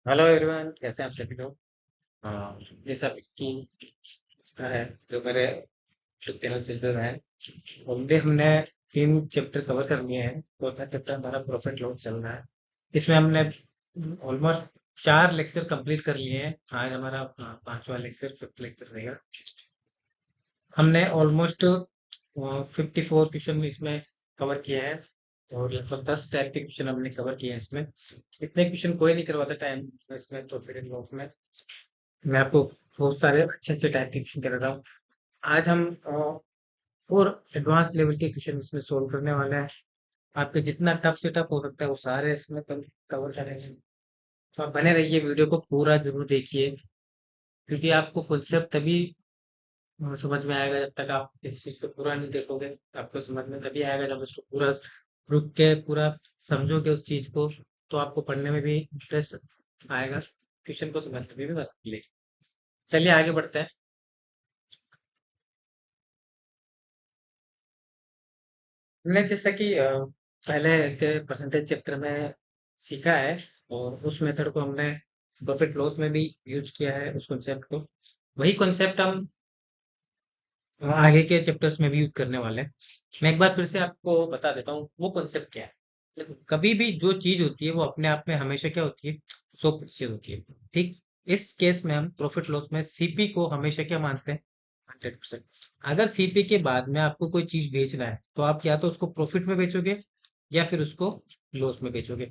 Hello everyone, कैसे हैं आप सभी लोग। ये सब की इसका है जो मेरे जो तीनों सिस्टर हैं उनके हमने 3 चैप्टर कवर कर लिए हैं। चौथा चैप्टर हमारा प्रॉफिट लॉस चल रहा है। इसमें हमने ऑलमोस्ट 4 लेक्चर कंप्लीट कर लिए हैं। आज हमारा 5वां लेक्चर, 5th लेक्चर रहेगा। हमने ऑलमोस्ट 54 क्वेश्चन इसमें कवर किया है और लगभग 10 टाइप के क्वेश्चन हमने कवर किए हैं इसमें। इतने क्वेश्चन कोई नहीं करवाता टाइम इसमें प्रॉफिट एंड लॉस में। मैं आपको बहुत सारे अच्छे अच्छे टाइप के क्वेश्चन कर रहा हूँ। आज हम और एडवांस लेवल के क्वेश्चन इसमें सोल्व करने वाले हैं। आपके जितना टफ से टफ हो सकता है वो सारे इसमें कवर करेंगे। तो आप बने रहिए, वीडियो को पूरा जरूर देखिए, क्योंकि आपको कॉन्सेप्ट तभी समझ में आएगा। जब तक आप इस चीज को पूरा नहीं देखोगे आपको समझ में तभी आएगा जब उसको पूरा रुक के पूरा समझोगे उस चीज को। तो आपको पढ़ने में भी इंटरेस्ट आएगा, क्वेश्चन को समझने में भी मदद मिलेगी। चलिए आगे बढ़ते हैं। हमने जैसा कि पहले के परसेंटेज चैप्टर में सीखा है और उस मेथड को हमने प्रॉफिट लॉस में भी यूज किया है, उस कॉन्सेप्ट को। वही कॉन्सेप्ट हम आगे के चैप्टर्स में भी यूज करने वाले हैं। मैं एक बार फिर से आपको बता देता हूँ वो कॉन्सेप्ट क्या है। देखो, कभी भी जो चीज होती है वो अपने आप में हमेशा क्या होती है, 100% होती है। ठीक, इस केस में हम प्रॉफिट लॉस में सीपी को हमेशा क्या मानते हैं, 100%। अगर सीपी के बाद में आपको कोई चीज बेचना है तो आप या तो उसको प्रॉफिट में बेचोगे या फिर उसको लॉस में बेचोगे।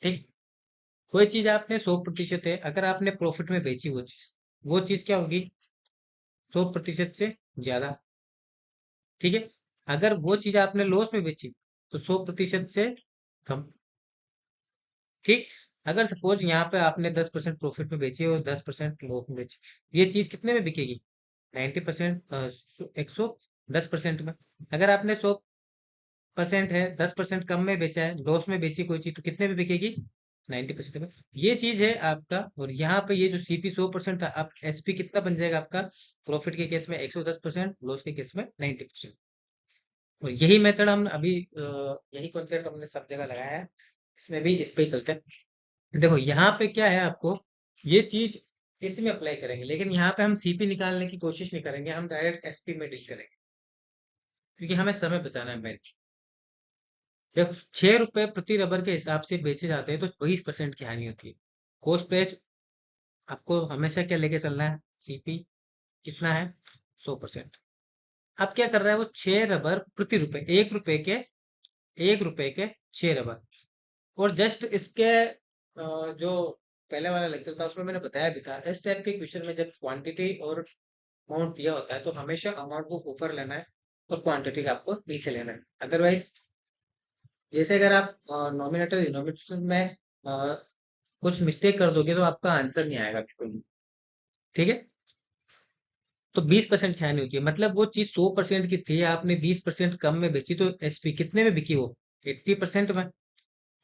ठीक, कोई चीज आपने 100% है, अगर आपने प्रॉफिट में बेची वो चीज क्या होगी, 100% से ज्यादा। ठीक है, अगर वो चीज आपने लॉस में बेची तो 100% से कम। ठीक, अगर सपोज यहाँ पे आपने 10% प्रॉफिट में बेची और 10% लॉस में बेची, ये चीज कितने में बिकेगी, 90%, 110% में। अगर आपने 100% है, 10% कम में बेचा है, लॉस में बेची कोई चीज, तो कितने में बिकेगी, 90% में। ये चीज है आपका। और यहाँ पे ये जो सीपी 100% था, अब एसपी कितना बन जाएगा आपका, प्रॉफिट के केस में 110%, लॉस के केस में 90%। और यही मेथड हम अभी यही कॉन्सेप्ट हमने सब जगह लगाया है, इसमें भी इस पे ही चलते हैं। देखो यहाँ पे क्या है, आपको ये चीज इसमें अप्लाई करेंगे, लेकिन यहाँ पे हम सीपी निकालने की कोशिश नहीं करेंगे, हम डायरेक्ट एसपी में डील करेंगे, क्योंकि हमें समय बचाना है मेन। देखो, 6 रुपए प्रति रबर के हिसाब से बेचे जाते हैं तो 20% की हानि होती है। कॉस्ट प्राइस आपको हमेशा क्या लेके चलना है, सीपी कितना है, 100%। अब क्या कर रहा है वो, 6 रबर प्रति रुपए, 1 रुपए के 6 रबर। और जस्ट इसके जो पहले वाला लेक्चर था उसमें मैंने बताया भी था, इस टाइप के क्वेश्चन में जब क्वांटिटी और अमाउंट दिया होता है तो हमेशा अमाउंट को ऊपर लेना है और क्वांटिटी का आपको नीचे लेना है। अदरवाइज, जैसे अगर आप नॉमिनेटर डिनोमिनेटर में कुछ मिस्टेक कर दोगे तो आपका आंसर नहीं आएगा बिल्कुल भी। ठीक है, तो 20% क्या नहीं होती है, मतलब वो चीज 100% की थी, आपने 20% कम में बेची तो एसपी कितने में बिकी, वो 80% में।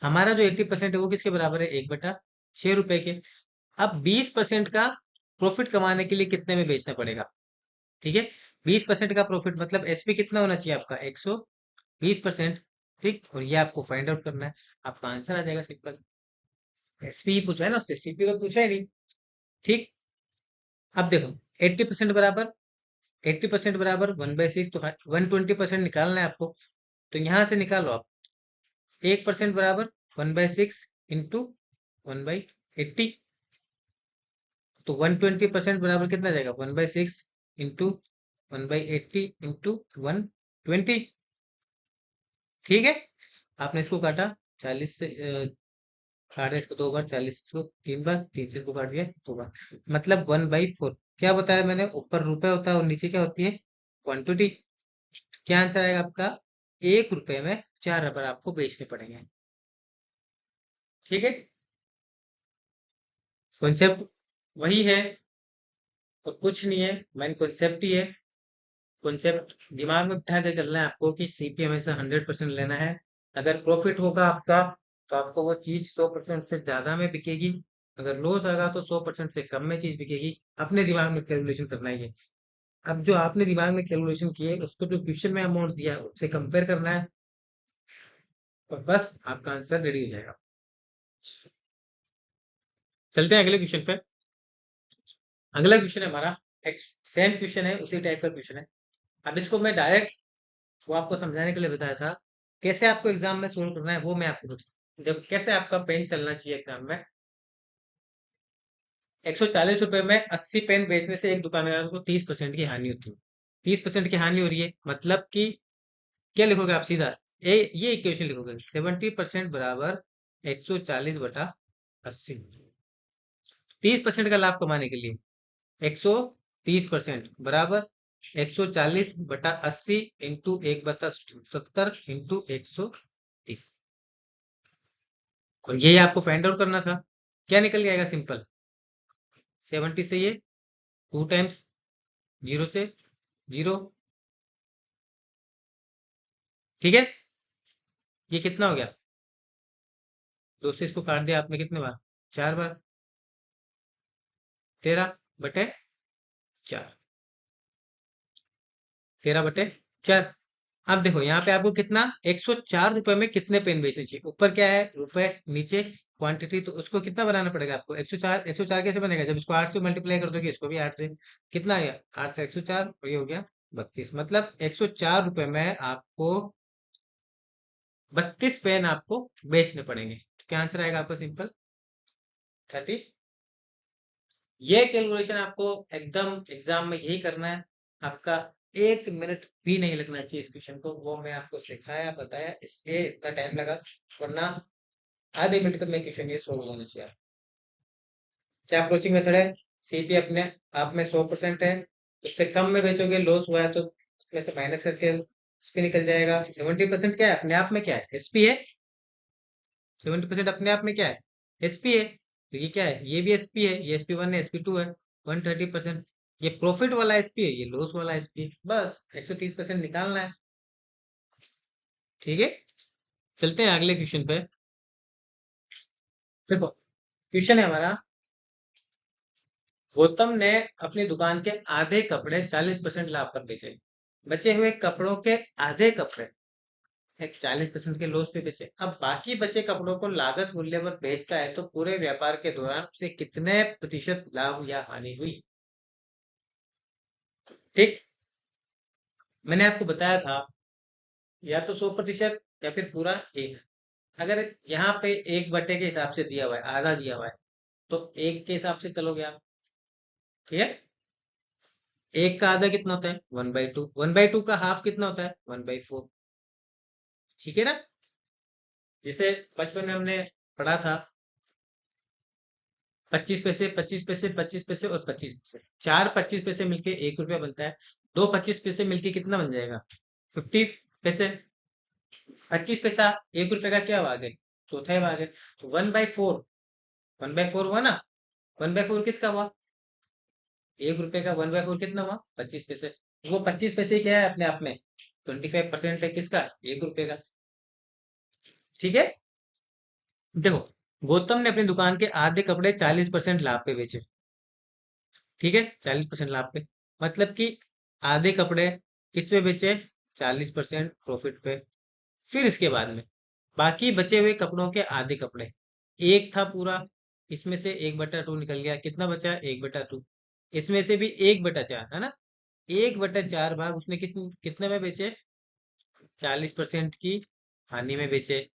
हमारा जो 80% है वो किसके बराबर है, 1/6 रुपए के। अब 20% का प्रॉफिट कमाने के लिए कितने में बेचना पड़ेगा। ठीक है, 20% का प्रॉफिट मतलब एसपी कितना होना चाहिए आपका, 120%। ठीक, और ये आपको फाइंड आउट करना है, आपका आंसर आ जाएगा सिंपल। एसपी ही पूछा है ना, उससे सीपी तो पूछा ही नहीं। ठीक, अब देखो, 80% बराबर 1/6, तो 120% निकालना है आपको। तो यहां से निकालो आप, 1% बराबर 1/6 इंटू 1/80। तो 120% बराबर कितना जाएगा, 1/6 इंटू 1/80 इंटू 120। ठीक है, आपने इसको काटा 40 से, काटा इसको 2 बार, 40 इसको 3 बार, 3 से इसको काट दिया 2 बार, मतलब 1/4। क्या बताया मैंने, ऊपर रुपए होता है और नीचे क्या होती है, क्वांटिटी। क्या आंसर आएगा आपका, 1 रुपए में 4 रबर आपको बेचने पड़ेंगे। ठीक है, कॉन्सेप्ट वही है और कुछ नहीं है, मेन कॉन्सेप्ट ही है। कॉन्सेप्ट दिमाग में बिठा के चलना है आपको कि सीपी हमेशा 100% लेना है। अगर प्रॉफिट होगा आपका तो आपको वो चीज 100% से ज्यादा में बिकेगी, अगर लॉस आएगा तो 100% से कम में चीज बिकेगी। अपने दिमाग में कैलकुलेशन करना ही है। अब जो आपने दिमाग में कैलकुलेशन किए उसको जो क्वेश्चन में अमाउंट दिया है उससे कंपेयर करना है और बस आपका आंसर रेडी हो जाएगा। चलते हैं अगले क्वेश्चन पे। अगला क्वेश्चन है हमारा, एक सेम क्वेश्चन है, उसी टाइप का क्वेश्चन है। अब इसको मैं डायरेक्ट, वो आपको समझाने के लिए बताया था, कैसे आपको एग्जाम में सोल्व करना है वो मैं आपको बताऊं। जब कैसे आपका पेन चलना चाहिए एग्जाम में। 140 रुपए में 80 पेन बेचने से एक दुकानदार को 30% की हानि होती है। 30% की हानि हो रही है, मतलब कि क्या लिखोगे आप सीधा, ये इक्वेशन लिखोगे, 70% बराबर 140/80। 30% का लाभ कमाने के लिए 130% बराबर 140/80 इंटू 1/70 इंटू 130। और यही आपको फाइंड आउट करना था। क्या निकल जाएगा, सिंपल। 70 से ये 2 टाइम्स, 0 से 0। ठीक है, ये कितना हो गया, 2 से इसको काट दिया आपने कितने बार, 4 बार, 13/4। 13/4। अब देखो यहाँ पे आपको कितना, 104 रुपए में कितने पेन बेचने चाहिए। ऊपर क्या है, रुपए, नीचे क्वांटिटी, तो उसको कितना बनाना पड़ेगा आपको, 104। 104 कैसे बनेगा, जब इसको 8 से मल्टीप्लाई कर दोगे, इसको भी 8 से। कितना आ गया, 8 से 104, और ये हो गया 32। मतलब 104 रुपए में आपको 32 पेन आपको बेचने पड़ेंगे। तो क्या आंसर आएगा आपका, सिंपल 30। ये कैलकुलेशन आपको एकदम एग्जाम में यही करना है। आपका 1 मिनट भी नहीं लगना चाहिए इस क्वेश्चन को, वो मैं आपको सिखाया बताया, इसलिए इतना टाइम लगा, वरना आधे मिनट में क्वेश्चन ये सोल्व होना चाहिए। क्या अप्रोचिंग मेथड है, सीपी अपने आप में 100% है, उससे कम में बेचोगे, लॉस हुआ है तो उसमें से माइनस करके एसपी निकल जाएगा। 70% क्या है, अपने आप में क्या है, एसपी है। 70% अपने आप में क्या है, एसपी है। तो ये क्या है, ये भी एसपी है, ये SP1 है, SP2 है। 130%, ये प्रॉफिट वाला एसपी है, ये लॉस वाला एसपी है। बस 130% निकालना है। ठीक है, चलते हैं अगले क्वेश्चन पे। देखो क्वेश्चन है हमारा, गौतम ने अपनी दुकान के आधे कपड़े 40% लाभ पर बेचे। बचे हुए कपड़ों के आधे कपड़े एक 40% के लॉस पे बेचे। अब बाकी बचे कपड़ों को लागत मूल्य पर बेचता है, तो पूरे व्यापार के दौरान उसे कितने प्रतिशत लाभ या हानि हुई। ठीक, मैंने आपको बताया था, या तो 100% या फिर पूरा एक। अगर यहाँ पे 1/, के हिसाब से दिया हुआ है, आधा दिया हुआ है, तो एक के हिसाब से चलोगे आप। ठीक है, एक का आधा कितना होता है, 1/2। 1/2 का हाफ कितना होता है, 1/4। ठीक है ना, जैसे बचपन में हमने पढ़ा था, 25 पैसे, 25 पैसे, 25 पैसे और 25 पैसे, चार 25 पैसे मिलके 1 रुपया बनता है। दो 25 पैसे मिलके कितना बन जाएगा, 50 पैसे। 25 पैसा 1 रुपए का क्या भाग है, चौथा भाग है। तो 1/4, 1/4 हुआ ना। 1/4 किसका हुआ, 1 रुपए का 1/4 कितना हुआ, 25 पैसे। वो 25 पैसे क्या है अपने आप में, 25% है किसका, 1 रुपए का। ठीक है, देखो गौतम ने अपनी दुकान के आधे कपड़े 40% लाभ पे बेचे। ठीक है, 40% लाभ पे, मतलब कि आधे कपड़े किस पे बेचे, 40% प्रॉफिट पे। फिर इसके बाद में बाकी बचे हुए कपड़ों के आधे कपड़े, एक था पूरा, इसमें से 1/2 निकल गया, कितना बचा, 1/2। इसमें से भी 1/4 है ना, 1/4 भाग उसने कितने में बेचे, 40% की हानि में बेचे।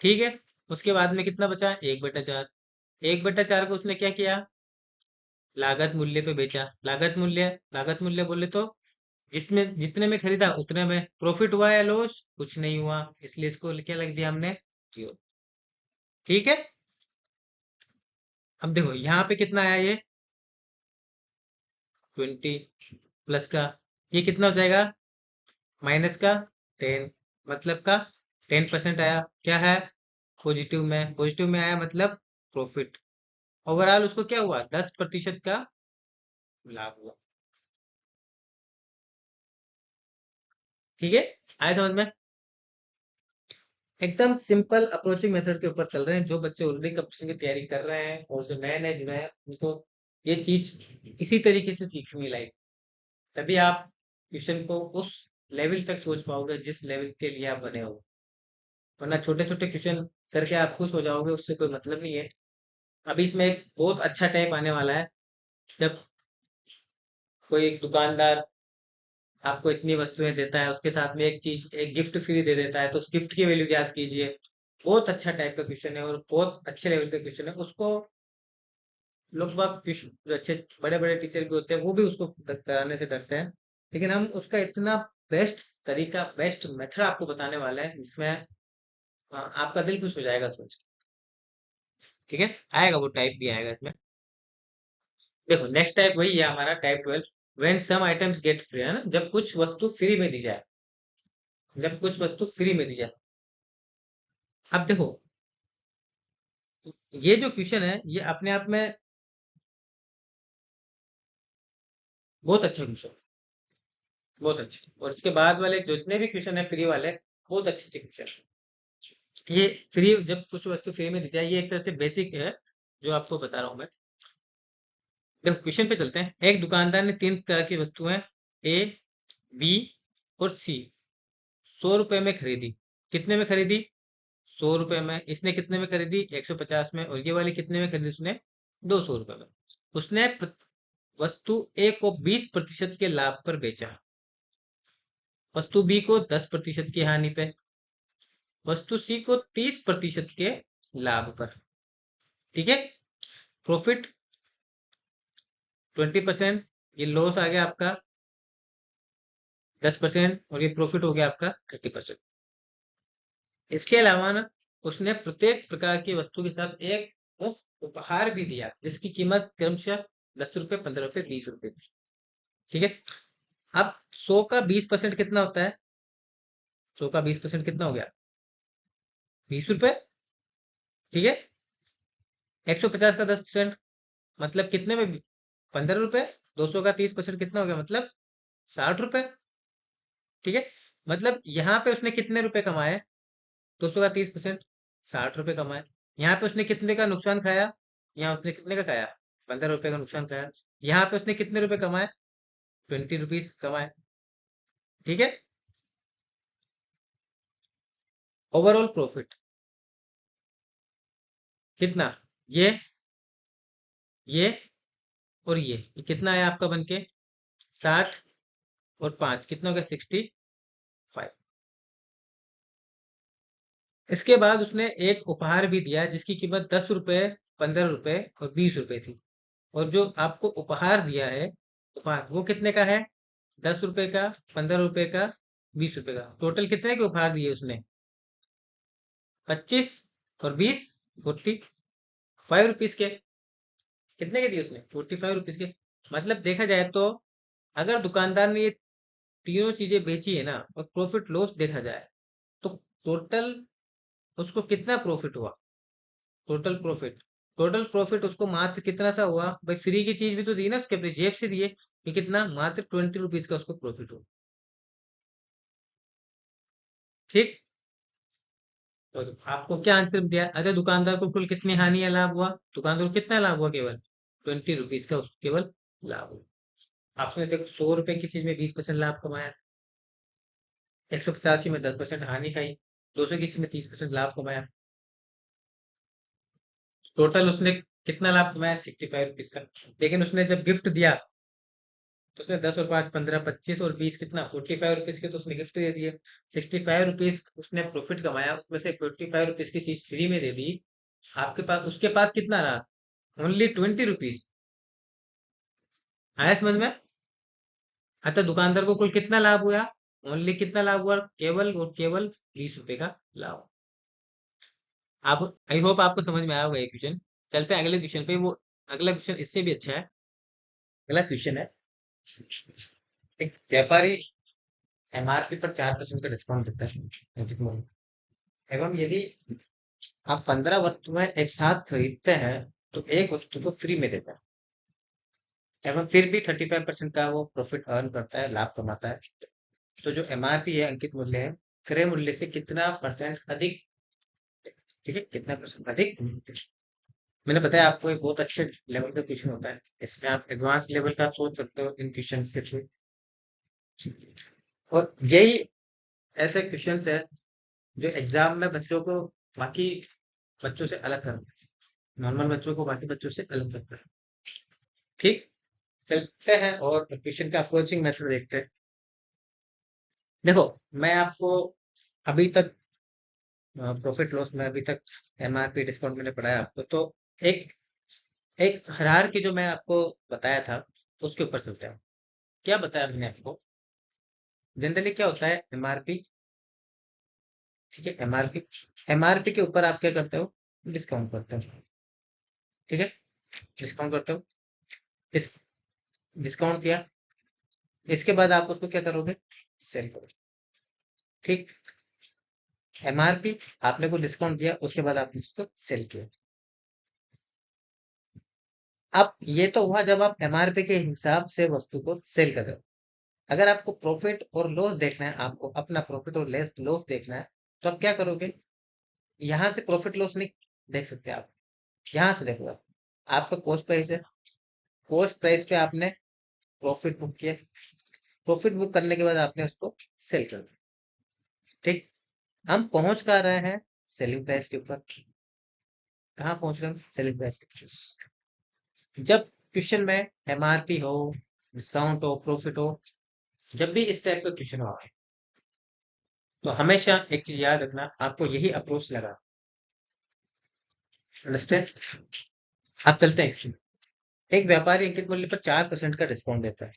ठीक है, उसके बाद में कितना बचा, 1/4। 1/4 को उसने क्या किया, लागत मूल्य पे बेचा। लागत मूल्य बोले तो जिसमें जितने में खरीदा उतने में प्रॉफिट हुआ या लॉस, कुछ नहीं हुआ, इसलिए इसको क्या लग दिया हमने, 0। ठीक है, अब देखो यहाँ पे कितना आया, ये 20 प्लस का, ये कितना हो जाएगा, माइनस का 10, मतलब का 10% आया। क्या है, पॉजिटिव में, पॉजिटिव में आया मतलब प्रॉफिट। ओवरऑल उसको क्या हुआ, 10% का लाभ हुआ। ठीक है, आया समझ में। एकदम सिंपल अप्रोचिंग मेथड के ऊपर चल रहे हैं, जो बच्चे ऑलरेडी कंपटीशन की तैयारी कर रहे हैं और जो नए नए जुड़े हैं, उनको ये चीज इसी तरीके से सीखनी लाइक, तभी आप क्वेश्चन को उस लेवल तक सोच पाओगे जिस लेवल के लिए आप बने हो। वरना छोटे छोटे क्वेश्चन करके आप खुश हो जाओगे, उससे कोई मतलब नहीं है। अभी इसमें एक बहुत अच्छा टाइप आने वाला है। जब कोई एक दुकानदार आपको इतनी वस्तुएं देता है, उसके साथ में एक चीज, एक गिफ्ट फ्री दे देता है, तो उस गिफ्ट की वैल्यू याद कीजिए। बहुत अच्छा टाइप का क्वेश्चन है और बहुत अच्छे लेवल का क्वेश्चन है। उसको लोग बाग जो अच्छे बड़े बड़े टीचर भी होते हैं वो भी उसको कराने से डरते हैं, लेकिन हम उसका इतना बेस्ट तरीका, बेस्ट मेथड आपको बताने वाले हैं जिसमें आपका दिल खुश हो जाएगा सोच के। ठीक है, आएगा वो टाइप भी आएगा इसमें। देखो नेक्स्ट टाइप वही है हमारा type 12, when some items get free, है ना, जब कुछ वस्तु फ्री में दी जाए। जब कुछ वस्तु फ्री में दी जाए। अब देखो, ये जो क्वेश्चन है ये अपने आप में बहुत अच्छा क्वेश्चन, बहुत अच्छे। और इसके बाद वाले जितने भी क्वेश्चन है फ्री वाले, बहुत अच्छे अच्छे क्वेश्चन। ये फ्री, जब कुछ वस्तु फ्री में दी जाए, ये एक तरह से बेसिक है जो आपको बता रहा हूँ मैं। देखो क्वेश्चन पे चलते हैं। एक दुकानदार ने तीन तरह की वस्तुएं ए, बी और सी 100 रुपए में खरीदी। कितने में खरीदी? 100 रुपए में। इसने कितने में खरीदी? 150 में। और ये वाली कितने में खरीदी उसने? 200 रुपए में। उसने वस्तु ए को 20% के लाभ पर बेचा, वस्तु बी को 10% की हानि पे, वस्तु सी को 30% के लाभ पर। ठीक है, प्रॉफिट 20%, ये लॉस आ गया आपका 10%, और ये प्रॉफिट हो गया आपका 30%। इसके अलावा ना, उसने प्रत्येक प्रकार की वस्तु के साथ एक मुफ्त उपहार भी दिया जिसकी कीमत क्रमशः 10 रुपए, 15 रुपए, 20 रुपए थी। ठीक है, अब 100 का 20% कितना होता है? 100 का 20% कितना हो गया? 20 रुपए। ठीक है, 150 का 10% मतलब कितने में? 15 रुपए। 200 का 30% कितना हो गया? मतलब 60 रुपए। ठीक है, मतलब यहाँ पे उसने कितने रुपए कमाए? 200 का 30%, 60 रुपए कमाए। यहाँ पे उसने कितने का नुकसान खाया? यहाँ उसने कितने का खाया? 15 रुपए का नुकसान खाया। यहाँ पे उसने कितने रुपए कमाए? 20 रुपीज कमाए। ठीक है, ओवरऑल प्रॉफिट कितना? ये ये और ये कितना है आपका बनके? 60 और 5 कितना हो गया? 65। इसके बाद उसने एक उपहार भी दिया जिसकी कीमत 10 रुपए, 15 रुपए और 20 रुपए थी। और जो आपको उपहार दिया है, उपहार वो कितने का है? 10 रुपए का, 15 रुपए का, 20 रुपए का। टोटल कितने के उपहार दिए उसने? 25 और 20, 45 रुपीज के। कितने के दिए उसने? 45 रुपीज के। मतलब देखा जाए तो, अगर दुकानदार ने ये तीनों चीजें बेची है ना, और प्रॉफिट लॉस देखा जाए, तो टोटल उसको कितना प्रॉफिट हुआ? टोटल प्रॉफिट, टोटल प्रॉफिट उसको मात्र कितना सा हुआ भाई? फ्री की चीज भी तो दी ना उसके, अपनी जेब से दिए, ये कितना? मात्र 20 रुपीज का उसको प्रॉफिट हुआ। ठीक, तो आपको क्या आंसर दिया? अरे दुकानदार को कुल कितनी हानि या लाभ हुआ? दुकानदार को कितना लाभ हुआ? केवल 20 रुपीज का उसको केवल लाभ हुआ। आपने देखो 100 रुपए की चीज में 20% लाभ कमाया, 185 में 10% हानि खाई, 200 की चीज में 30% लाभ कमाया। टोटल उसने कितना लाभ कमाया? 65 रुपीज का। लेकिन उसने जब गिफ्ट दिया, तो उसने 10 और 5, 15, 25 और 20 कितना? 45 रुपीज के तो उसने गिफ्ट दे दिए। 65 रुपीज उसने प्रॉफिट कमाया, उसमें से 45 रुपीज की चीज फ्री में दे दी। आपके पास, उसके पास कितना रहा? Only 20 rupees. आया समझ में? अच्छा, दुकानदार को कुल कितना लाभ हुआ? ओनली कितना लाभ हुआ? केवल और केवल 20 रुपए का लाभ। आप, आई होप आपको समझ में आया होगा ये क्वेश्चन। चलते हैं अगले क्वेश्चन पे। वो अगला क्वेश्चन इससे भी अच्छा है। अगला क्वेश्चन है, एक व्यापारी एमआरपी पर 4% का डिस्काउंट देता है, एवं यदि आप 15 वस्तुएं एक साथ खरीदते हैं तो एक वस्तु को फ्री में देता है, एवं फिर भी 35% का वो प्रॉफिट अर्न करता है, लाभ कमाता है। तो जो एमआरपी है, अंकित मूल्य है, क्रय मूल्य से कितना परसेंट अधिक? ठीक है, कितना परसेंट अधिक? मैंने बताया आपको एक बहुत अच्छे लेवल का क्वेश्चन होता है, इसमें आप एडवांस लेवल का सोच सकते हो इन क्वेश्चन के थ्रू। और यही ऐसे क्वेश्चन है जो एग्जाम में बच्चों को बाकी बच्चों से अलग करते हैं। नॉर्मल बच्चों को बाकी बच्चों से अलग करता है। ठीक, चलते हैं और क्वेश्चन का अप्रोचिंग मेथड देखते हैं। देखो, मैं आपको अभी तक प्रॉफिट लॉस में अभी तक एमआरपी डिस्काउंट मैंने पढ़ाया आपको, तो एक एक हायरार्की जो मैं आपको बताया था उसके ऊपर चलते हैं। क्या बताया मैंने आपको? जनरली क्या होता है एमआरपी? ठीक है, एमआरपी, एमआरपी के ऊपर आप क्या करते हो? डिस्काउंट करते हो। ठीक है, डिस्काउंट करते हो। इस डिस्काउंट किया, इसके बाद आप उसको क्या करोगे? सेल करोगे। ठीक, एमआरपी, आपने को डिस्काउंट दिया, उसके बाद आपने उसको सेल किया। अब ये तो हुआ जब आप एमआरपी के हिसाब से वस्तु को सेल कर रहे हो। अगर आपको प्रॉफिट और लॉस देखना है, आपको अपना प्रॉफिट और लेस लॉस देखना है, तो आप क्या करोगे? यहां से प्रॉफिट लॉस नहीं देख सकते आप, यहां से देखो आप। आपका कॉस्ट प्राइस है, कॉस्ट प्राइस पे आपने प्रॉफिट बुक किया, प्रॉफिट बुक करने के बाद आपने उसको सेल कर दिया। ठीक, हम पहुंच कहाँ रहे हैं? सेलिंग प्राइस के ऊपर। कहाँ पहुंच रहे हैं? सेलिंग प्राइस के ऊपर। जब क्वेश्चन में एमआरपी हो, डिस्काउंट हो, प्रॉफिट हो, जब भी इस टाइप का क्वेश्चन हो, तो हमेशा एक चीज याद रखना, आपको यही अप्रोच लगा। अंडरस्टैंड? आप चलते हैं क्वेश्चन। एक व्यापारी अंकित मूल्य पर 4% का डिस्काउंट देता है।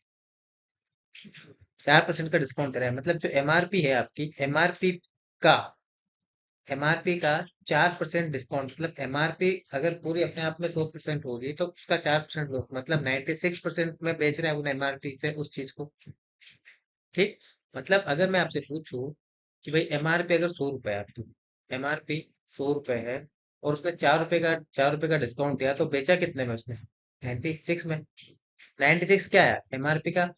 4% का डिस्काउंट दे रहा है, मतलब जो एमआरपी है आपकी, का एमआरपी का 4% डिस्काउंट, मतलब एमआरपी अगर पूरी अपने आप में 100% होगी तो उसका 4% लोग, मतलब 96% में बेच रहे हैं उन एमआरपी से उस चीज को। ठीक, मतलब अगर मैं आपसे पूछूं कि भाई एमआरपी अगर 100 रुपए है आपकी, एमआरपी 100 रुपए है, और उसमें 4 रुपए का डिस्काउंट दिया, तो बेचा कितने में उसने? 96 में। 96 क्या है एमआरपी का?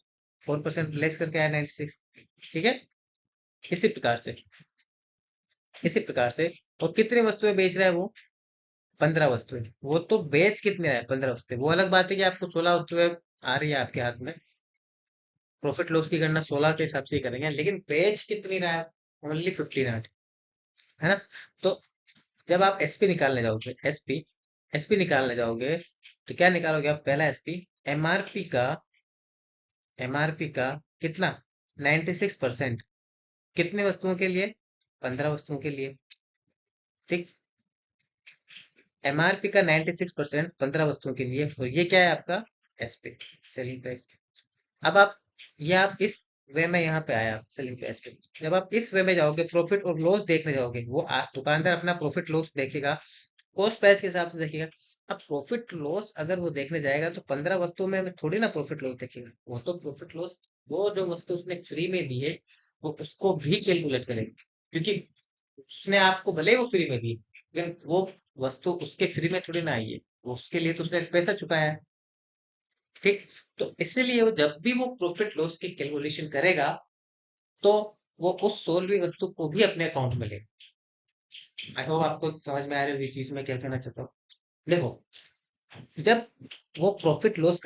4% लेस करके आया 96। ठीक है, इसी प्रकार से, इसी प्रकार से। और कितनी वस्तुएं बेच रहा है वो? 15 वस्तुएं। वो तो बेच कितने रहा है? 15 वस्तुएं। वो अलग बात है कि आपको 16 वस्तुएं आ रही है आपके हाथ में, प्रॉफिट लॉस की गणना 16 के हिसाब से ही करेंगे, लेकिन बेच कितनी रहा है? ओनली 15 है ना? तो जब आप एसपी निकालने जाओगे, एसपी, एसपी निकालने जाओगे, तो क्या निकालोगे आप? पहला एसपी, एमआरपी का, एमआरपी का कितना? 96%। कितने वस्तुओं के लिए? 15 वस्तुओं के लिए। ठीक, एमआरपी का 96% 15 वस्तुओं के लिए, तो ये क्या है आपका? SP, selling price. अब आप, ये आप इस वे में यहाँ पे आया सेलिंग प्राइस पे। जब आप इस वे में जाओगे, प्रॉफिट और लॉस देखने जाओगे, वो दुकानदार अपना प्रॉफिट लॉस देखेगा, कॉस्ट प्राइस के हिसाब से देखेगा। अब प्रॉफिट लॉस अगर वो देखने जाएगा, तो 15 वस्तुओं में थोड़ी ना प्रॉफिट लॉस देखेगा, वो तो प्रॉफिट लॉस, वो जो वस्तु उसने फ्री में दी है, वो उसको भी कैलकुलेट करेगा, क्योंकि उसने आपको भले ही वो फ्री में दी, लेकिन वो वस्तु उसके फ्री में थोड़ी ना आई है, वो उसके लिए तो उसने पैसा चुकाया है। ठीक, तो इसीलिए वो जब भी वो प्रॉफिट लॉस की कैलकुलेशन करेगा, तो वो उस 16वीं वस्तु को भी अपने अकाउंट में लेगा। आई होप आपको समझ में आ रही होगी चीज मैं क्या कहना चाहता हूँ। देखो, जब वो प्रॉफिट लॉस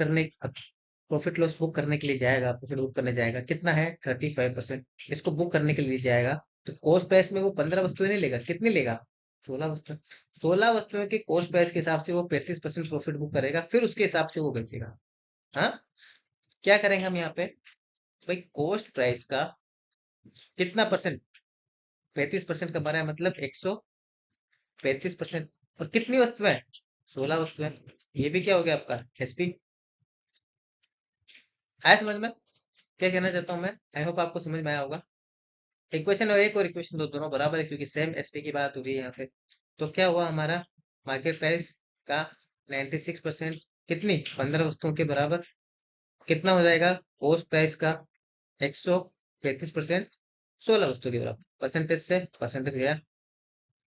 बुक करने के लिए जाएगा, प्रॉफिट बुक करने जाएगा, कितना है? 35%। इसको बुक करने के लिए जाएगा, तो कॉस्ट प्राइस में वो 15 वस्तुएं नहीं लेगा, कितनी लेगा? 16 वस्तुएं। 16 वस्तुएं के कॉस्ट प्राइस के हिसाब से वो 35% प्रॉफिट बुक करेगा, फिर उसके हिसाब से वो बेचेगा। हाँ, क्या करेंगे हम यहाँ पे? भाई कॉस्ट प्राइस का कितना परसेंट? 35% का बना है, मतलब 135%। और कितनी वस्तुएं? 16 वस्तुएं। ये भी क्या हो गया आपका? एसपी। आया समझ में क्या कहना चाहता हूँ मैं? आई होप आपको समझ में आया होगा। इक्वेशन और एक और इक्वेशन दो, दोनों बराबर है, क्योंकि सेम एसपी की बात हो रही है यहाँ पे। तो क्या हुआ हमारा? मार्केट प्राइस का 96% कितनी? 15 वस्तुओं के बराबर। कितना हो जाएगा कॉस्ट प्राइस का? 135% 16 वस्तुओं के बराबर। परसेंटेज से परसेंटेज गया।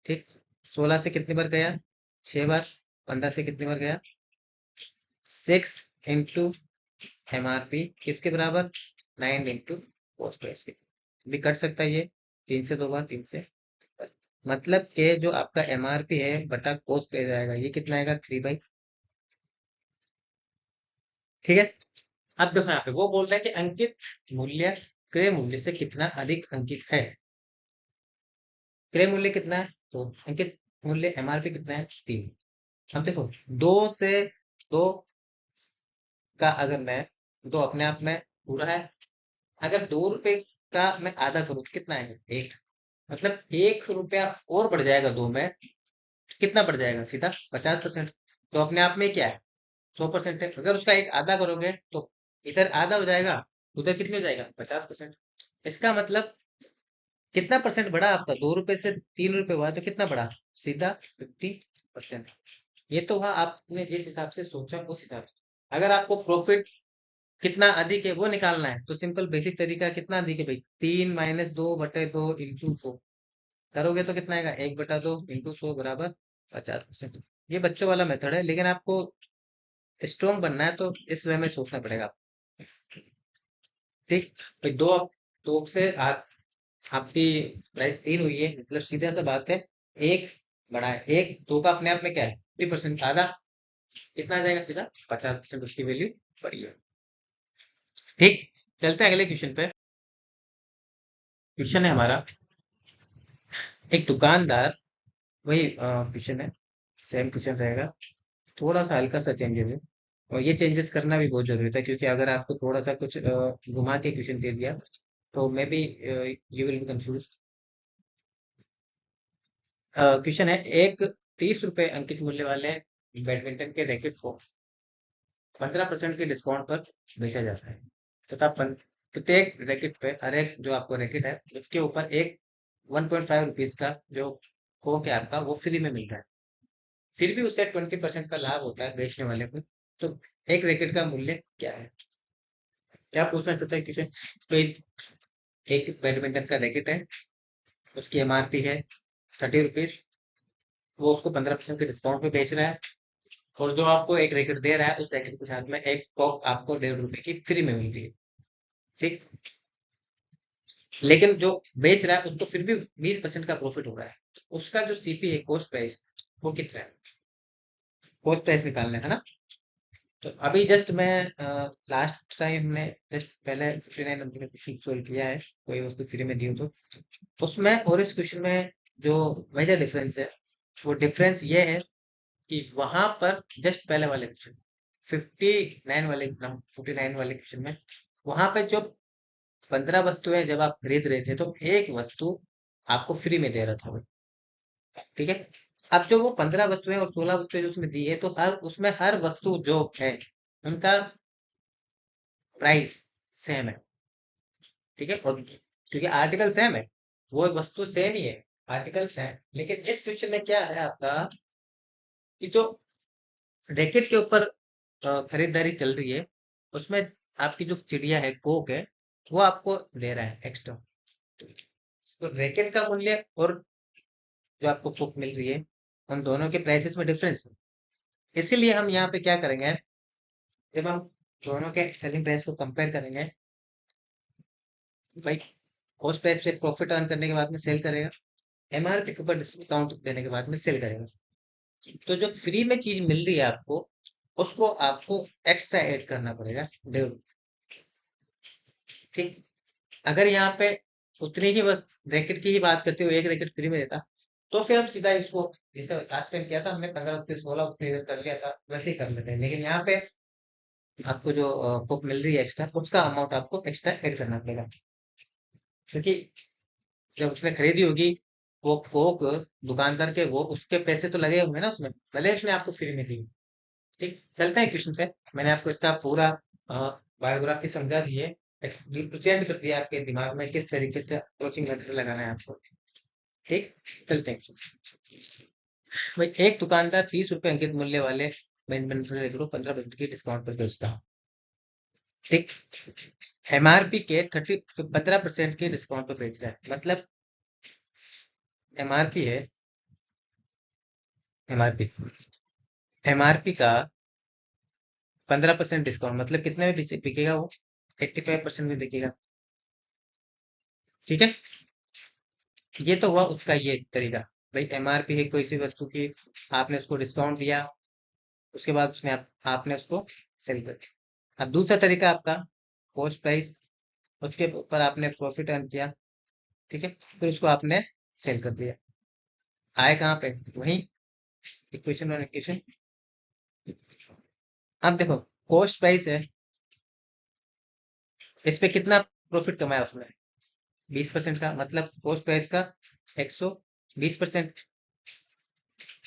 ठीक, 16 से कितनी बार गया? 6 बार। 15 से कितनी बार गया? 6 इंटू एमआरपी किसके बराबर? 9 इंटू कॉस्ट प्राइस के। भी कट सकता है ये, 3 से 2 बार, 3 से। मतलब कि जो आपका एमआरपी है बटा कॉस्ट प्राइस आएगा, ये कितना आएगा? 3/। ठीक है, अब देखो यहाँ पे वो बोल रहा है कि अंकित मूल्य क्रय मूल्य से कितना अधिक अंकित है। क्रय मूल्य कितना है? तो अंकित मूल्य एमआरपी कितना है? 3। अब देखो, दो से दो का अगर मैं, दो अपने आप में पूरा है, अगर 2 रुपए का मैं आधा करूँ तो कितना है? एक। मतलब 1 रुपया और बढ़ जाएगा दो में, तो कितना बढ़ जाएगा? सीधा 50%। तो अपने आप में क्या है? 100% है। अगर उसका एक आधा करोगे तो इधर आधा हो जाएगा, उधर कितने हो जाएगा? 50%। इसका मतलब कितना परसेंट बढ़ा आपका? 2 रुपए से 3 रुपए हुआ तो कितना बढ़ा? सीधा 50%। ये तो हुआ आपने जिस हिसाब से सोचा उस हिसाब से। अगर आपको प्रॉफिट कितना अधिक है वो निकालना है तो सिंपल बेसिक तरीका, कितना अधिक है भाई? 3 - 2/2 इंटू 100 करोगे तो कितना आएगा? 1/2 इंटू 100 बराबर 50%। ये बच्चों वाला मेथड है, लेकिन आपको स्ट्रॉन्ग बनना है तो इस वे में सोचना पड़ेगा। ठीक। भाई दो से आपकी प्राइस 3 हुई है, मतलब सीधा सा बात है, एक बड़ा है। एक दो का अपने आप में क्या है? 50%। आधा कितना आ जाएगा? सीधा 50% उसकी वैल्यू बढ़ी है। ठीक। चलते हैं अगले क्वेश्चन पे। क्वेश्चन है हमारा, एक दुकानदार, वही क्वेश्चन है, सेम क्वेश्चन रहेगा, थोड़ा सा हल्का सा चेंजेस है। और ये चेंजेस करना भी बहुत जरूरी था, क्योंकि अगर आपको थोड़ा सा कुछ घुमा के क्वेश्चन दे दिया तो may be you will be confuse. Question है, एक 30 रुपए अंकित मूल्य वाले बैडमिंटन के रैकेट को 15% के डिस्काउंट पर बेचा जाता है, तथा प्रत्येक रैकेट पे, हर एक जो आपको रैकेट है उसके ऊपर एक 1.5 रुपीज का जो कोक है आपका, वो फ्री में मिल रहा है। फिर भी उसे 20% का लाभ होता है बेचने वाले को। तो एक रैकेट का मूल्य क्या है? क्या पूछना चाहता है क्वेश्चन? कोई एक बैडमिंटन का रैकेट है, उसकी एमआरपी है 30 रुपीज, वो उसको 15% के डिस्काउंट पे बेच रहा है, और जो आपको एक रैकेट दे रहा है उस रैकेट के साथ में एक कॉक आपको 1.5 रुपए की फ्री में मिल रही है। ठीक। लेकिन जो बेच रहा है उसको फिर भी 20% का प्रॉफिट हो रहा है, तो उसका जो सीपी है, कॉस्ट प्राइस, वो कितना है? कॉस्ट प्राइस निकालना है ना। तो अभी जस्ट मैं लास्ट टाइम हमने जस्ट पहले 59 नंबर का क्वेश्चन सोल्व किया है, कोई वस्तु फ्री में दी हो तो उसमें और इस क्वेश्चन में जो मेजर डिफरेंस है, वो डिफरेंस ये है कि वहां पर जस्ट पहले वाले क्वेश्चन 59 वाले क्वेश्चन में, वहां पे जो 15 वस्तुएं जब आप खरीद रहे थे तो एक वस्तु आपको फ्री में दे रहा था वो। ठीक है। अब जो वो 15 वस्तुएं और 16 वस्तुएं जो उसमें दी है, तो हर उसमें हर वस्तु जो है उनका प्राइस सेम है। ठीक है। और क्योंकि आर्टिकल सेम है, वो वस्तु सेम ही है, आर्टिकल सेम। लेकिन इस क्वेश्चन में क्या है आपका, कि जो रैकेट के ऊपर खरीदारी चल रही है, उसमें आपकी जो चिड़िया है, कोक है, वो आपको दे रहा है एक्स्ट्रा। तो रैकेट का मूल्य और जो आपको कोक मिल रही है, उन दोनों के प्राइसेस में डिफरेंस है। इसीलिए हम यहाँ पे क्या करेंगे, जब हम दोनों के सेलिंग प्राइस को कंपेयर करेंगे, भाई कॉस्ट प्राइस पे प्रॉफिट अर्न करने के बाद में सेल करेगा, एमआरपी के ऊपर डिस्काउंट देने के बाद में सेल करेगा। तो जो फ्री में चीज मिल रही है आपको, उसको आपको एक्स्ट्रा ऐड करना पड़ेगा डेव। ठीक। अगर यहाँ पे उतनी ही बस रैकेट की ही बात करते हुए एक रैकेट फ्री में देता, तो फिर हम सीधा इसको, जैसे लास्ट टाइम किया था हमने, 15 से 16 कर लिया था, वैसे ही कर लेते हैं। लेकिन यहाँ पे आपको जो बुक मिल रही है एक्स्ट्रा, उसका अमाउंट आपको एक्स्ट्रा ऐड करना पड़ेगा, क्योंकि जब उसने खरीदी होगी वो कोक, दुकानदार के, वो उसके पैसे तो लगे होंगे ना उसमें, भले उसने आपको फ्री में दी। ठीक। चलते हैं क्वेश्चन पे। मैंने आपको इसका पूरा बायोग्राफी समझा दी है, प्रेजेंट कर दिया आपके दिमाग में किस तरीके से अप्रोचिंग मेथड लगाना है आपको। ठीक। चलते हैं। भाई एक दुकानदार 30 रुपए अंकित मूल्य वाले बैडमिंटन को 15% की डिस्काउंट पर बेचता है। ठीक। एमआरपी के 15% के डिस्काउंट पर बेच रहा है, मतलब एमआरपी है, एमआरपी एमआरपी का 15% डिस्काउंट, मतलब कितने में बिकेगा वो? 85% में बिकेगा। ठीक है। ये तो हुआ उसका ये तरीका। भाई एमआरपी है कोई सी वस्तु की, आपने उसको डिस्काउंट दिया, उसके बाद उसने आपने उसको सेल कर दिया। अब दूसरा तरीका आपका, कॉस्ट प्राइस, उसके ऊपर आपने प्रॉफिट अर्न किया। ठीक है। फिर उसको आपने सेल कर दिया। आए कहाँ पे? वही इक्वेशन और इक्वेशन अब देखो, कॉस्ट प्राइस है, इस पे कितना प्रॉफिट कमाया उसने? 20% का, मतलब कॉस्ट प्राइस का 120%।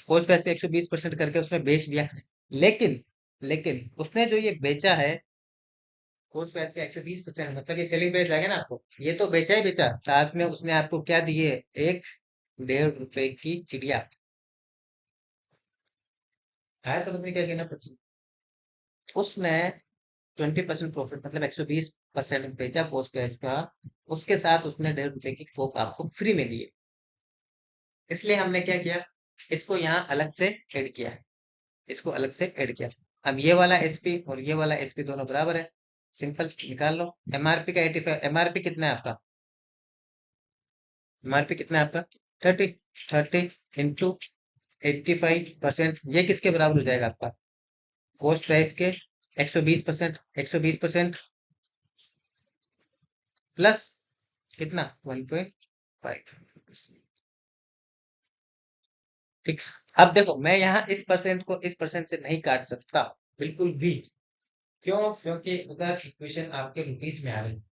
कॉस्ट प्राइस का 120% करके उसने बेच दिया। लेकिन लेकिन उसने जो ये बेचा है, कॉस्ट प्राइस का 120%, मतलब ये सेलिंग प्राइस आएगा ना आपको, ये तो बेचा ही बेचा, साथ में उसने आपको क्या दिए? एक 1.5 रुपए की चिड़िया। आया समझ में क्या कहना सोचिए? उसने 20% प्रॉफिट, मतलब 120% बेचा कॉस्ट प्राइस का, उसके साथ उसने 1.5 रुपए की कोक आपको फ्री में दी है। इसलिए हमने क्या किया, इसको यहाँ अलग से ऐड किया है, इसको अलग से ऐड किया। अब ये वाला एसपी और ये वाला एसपी दोनों बराबर है, सिंपल निकाल लो। एमआरपी का 85, एमआरपी कितना है आपका? एमआरपी कितना है आपका? 30। 30 इंटू 85%, ये किसके बराबर हो जाएगा आपका? कॉस्ट प्राइस के 120%। 120% प्लस कितना? 1.5। ठीक। अब देखो, मैं यहाँ इस परसेंट को इस परसेंट से नहीं काट सकता, बिल्कुल भी। क्यों? क्योंकि उधर इक्वेशन आपके रुपीस में आ रही है।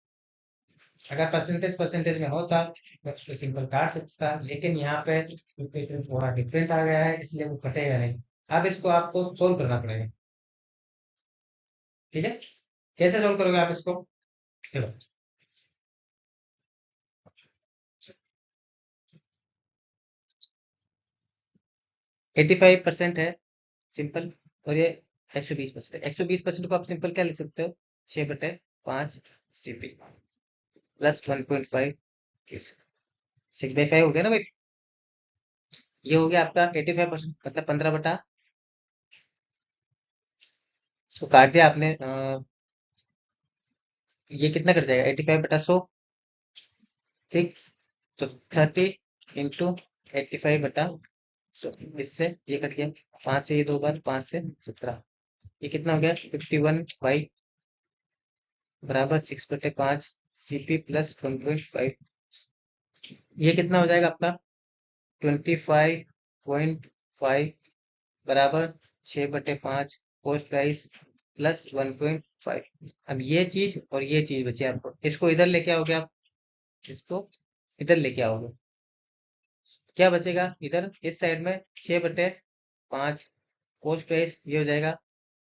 अगर परसेंटेज परसेंटेज में होता मैं उसको सिंपल काट सकता, लेकिन यहाँ पे इक्वेशन थोड़ा डिफरेंट आ गया है, इसलिए वो कटेगा नहीं। अब इसको आपको सोल्व करना पड़ेगा। ठीक है, कैसे सोल्व करोगे आप इसको? देखो, 85% है, सिंपल। और ये 120%। 120% को आप सिंपल क्या लिख सकते हो? 6/5 सीपी प्लस 1.5, 6/5 हो गया ना भाई। ये हो गया आपका 85%, मतलब 15 बटा, इसको काट दिया आपने, ये कितना कट जाएगा? 85/100। ठीक। तो 30 इंटू 85/100, इससे ये कट गया, 5 से ये 2 बार, 5 से 17, ये कितना हो गया? 51/, बराबर 6/5 सीपी प्लस 1.5। ये कितना हो जाएगा आपका? 25.5, बराबर 6/5 कॉस्ट प्राइस प्लस 1.5। अब ये चीज और ये चीज बची आपको, इसको इधर लेके आओगे आप, इसको इधर लेके आओगे, क्या बचेगा इधर इस साइड में? 6/5 कॉस्ट प्राइस, ये हो जाएगा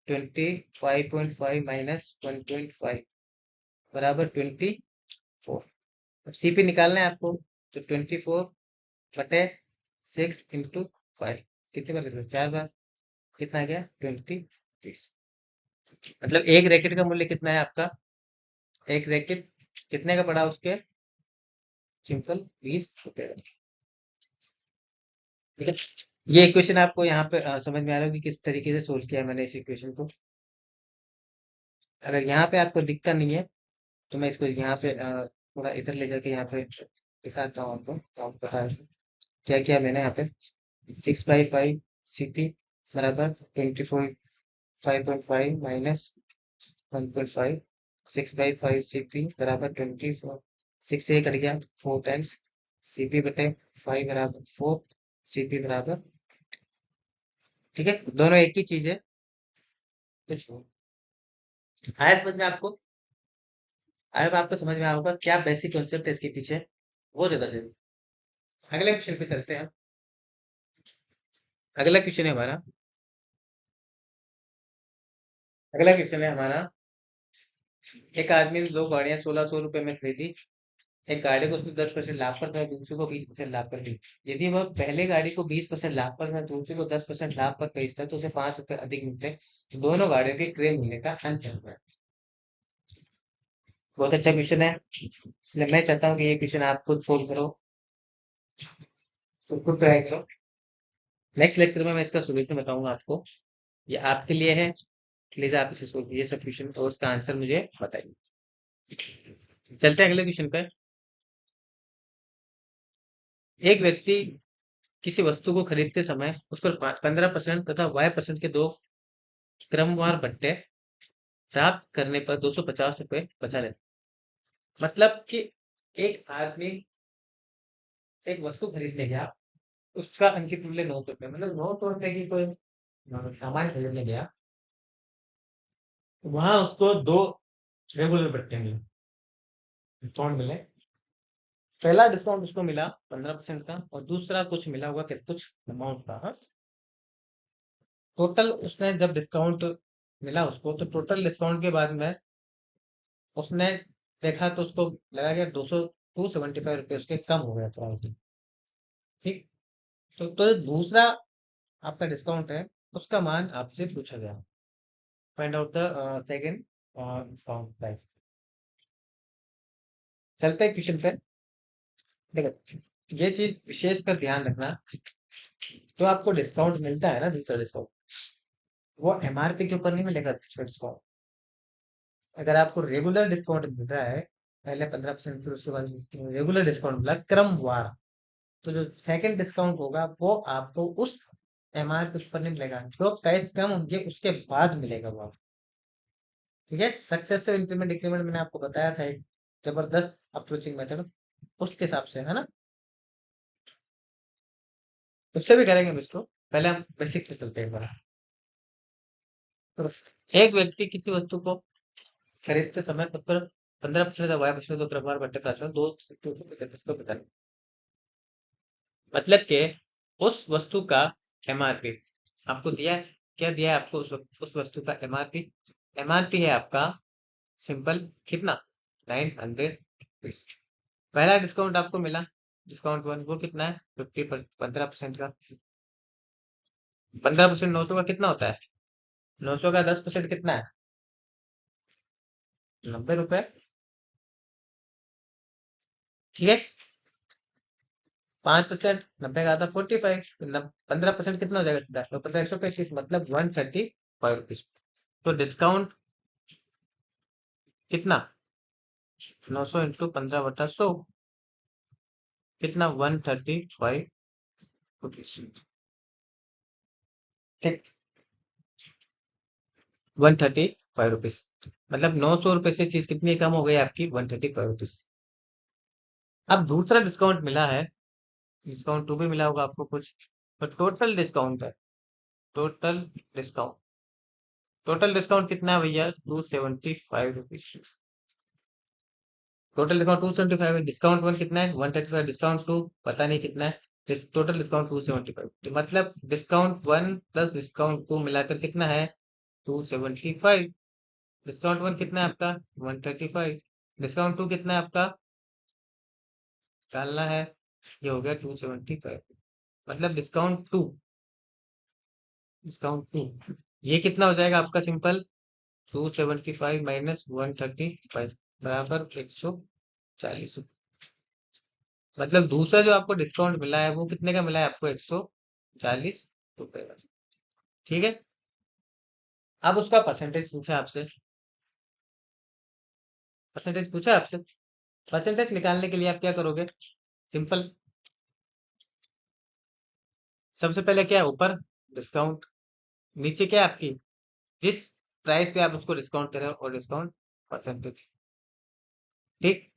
25.5 माइनस 1.5, बराबर 24। अब सीपी निकालना है आपको, तो 24/6 इंटू 5, कितने बार लिख रहे हो? 4 बार। कितना आ गया? 20। मतलब एक रैकेट का मूल्य कितना है आपका? एक रैकेट कितने का पड़ा उसके? सिंपल 20 रुपए का। ठीक है, ये इक्वेशन आपको यहाँ पे समझ में आ रहा है कि किस तरीके से सोल्व किया है मैंने इस इक्वेशन को। अगर यहाँ पे आपको दिक्कत नहीं है, तो मैं इसको यहाँ पे थोड़ा इधर ले जाके यहाँ पे दिखाता हूँ आपको, तो आपको पता है क्या किया मैंने यहाँ पे। 6/5 सीपी बराबर 24, 5.5 माइनस 1.5। 6/5 सीपी बराबर 24। 6 से ये कट गया, 4 टाइम्स CP/5 बराबर 4, सीपी बराबर। ठीक है, दोनों एक ही चीज है। तो आया समझ में आपको? अब आपको समझ में आएगा क्या बेसिक कॉन्सेप्ट है इसके पीछे, वो ज्यादा जरूरी। अगले क्वेश्चन पे चलते हैं। अगला क्वेश्चन है हमारा, अगला क्वेश्चन है हमारा, एक आदमी ने 2 गाड़ियां 1600 रुपए में खरीदी। एक गाड़ी को उसने 10% लाभ पर था, दूसरे को 20% लाभ पर दी। यदि वह पहले गाड़ी को 20% लाभ पर था, दूसरे को 10% लाभ पर बेचता है, तो उसे 5 रुपए अधिक मिलते हैं। तो दोनों गाड़ियों के क्रय मूल्य का अंतर है। बहुत अच्छा क्वेश्चन है, इसलिए मैं चाहता हूँ कि ये क्वेश्चन आप खुद सोल्व करो, तो खुद ट्राई करो। नेक्स्ट लेक्चर में मैं इसका सोल्यूशन बताऊंगा आपको, ये आपके लिए है, प्लीज आप इसे सोल्व कीजिए सब क्वेश्चन और उसका आंसर मुझे बताइए। चलते हैं अगले क्वेश्चन पर। एक व्यक्ति किसी वस्तु को खरीदते समय उस पर 15% तथा Y% के दो क्रमवार बट्टे प्राप्त करने पर 250 रुपए बचा लेते। मतलब कि एक आदमी एक वस्तु खरीदने गया, उसका अंकित मूल्य 900 रुपए, मतलब 900 रुपए की कोई सामान खरीदने गया, वहां उसको दो रेगुलर बट्टे मिले, डिस्काउंट मिले। पहला डिस्काउंट उसको मिला 15% का, और दूसरा कुछ मिला होगा कि कुछ अमाउंट का, हाँ। टोटल उसने जब डिस्काउंट मिला उसको, तो टोटल डिस्काउंट के बाद में उसने देखा तो उसको लगा कि 275 रुपये उसके कम हो गया थोड़ा सा। ठीक। तो दूसरा आपका डिस्काउंट है, उसका मान आपसे पूछा गया। Find out the second discount price. चलते हैं क्वेश्चन पे। देखो, ये चीज विशेष कर ध्यान रखना, जो आपको डिस्काउंट मिलता है ना, दूसरा डिस्काउंट, वो एमआरपी के ऊपर नहीं मिलेगा दूसरा डिस्काउंट। अगर आपको रेगुलर डिस्काउंट मिल रहा है, पहले 15% फिर उसके बाद रेगुलर डिस्काउंट मिला क्रमवार, तो जो सेकंड डिस्काउंट होगा वो आपको उस एमआरपी पर नहीं मिलेगा, जो प्राइस कम होंगे उसके बाद मिलेगा वो आपको। ठीक है, सक्सेसिव इंक्रीमेंट डिक्रीमेंट मैंने आपको बताया था, एक जबरदस्त अप्रोचिंग मेथड, उसके हिसाब से है ना। उससे भी करेंगे हम इसको, पहले हम बेसिक से चलते हैं एक बार। तो एक व्यक्ति किसी वस्तु को खरीदते समय उस पर 15% का वाई दो प्रभार बट्टे प्राचलन दो को बताएं। मतलब कि उस वस्तु का एमआरपी आपको दिया है। क्या दिया है आपको उस वस्तु का एमआरपी? एमआरपी है आपका सिंपल कितना, 900। पहला डिस्काउंट आपको मिला, डिस्काउंट वन, वो कितना है, 15% का। 15% 900 का कितना होता है? 900 का 10% कितना है? 90 रुपए। ठीक है, 5% 90 का आता 45, तो 15% कितना हो जाएगा सीधा, तो 15 125, मतलब 135 रुपीज। तो डिस्काउंट कितना, 900 इंटू 15/100, कितना, 135 रुपीज। ठीक, 135 रुपीज, मतलब 900 रुपए से चीज कितनी कम हो गई आपकी, 135 रुपीज। अब दूसरा डिस्काउंट मिला है, डिस्काउंट टू भी मिला होगा आपको कुछ, तो टोटल डिस्काउंट है, टोटल डिस्काउंट, टोटल डिस्काउंट कितना है भैया, 275 रुपीज। टोटल डिस्काउंट 275 है, डिस्काउंट वन कितना है, 135, डिस्काउंट टू पता नहीं कितना है, टोटल डिस्काउंट 275, तो मतलब discount one plus discount two मिलाकर कितना है, 275। डिस्काउंट वन कितना है आपका, 135। डिस्काउंट टू कितना है आपका, डालना है, ये हो गया 275। मतलब डिस्काउंट टू ये कितना हो जाएगा आपका, सिंपल 275 माइनस 135 बराबर 140। मतलब दूसरा जो आपको डिस्काउंट मिला है वो कितने का मिला है आपको, 140 रुपए का। ठीक है, अब उसका परसेंटेज पूछा आपसे, परसेंटेज पूछा आपसे। परसेंटेज निकालने के लिए आप क्या करोगे, सिंपल, सबसे पहले क्या है, ऊपर डिस्काउंट, नीचे क्या है आपकी, जिस प्राइस पे आप उसको डिस्काउंट कर रहे हो, और डिस्काउंट परसेंटेज। ठीक।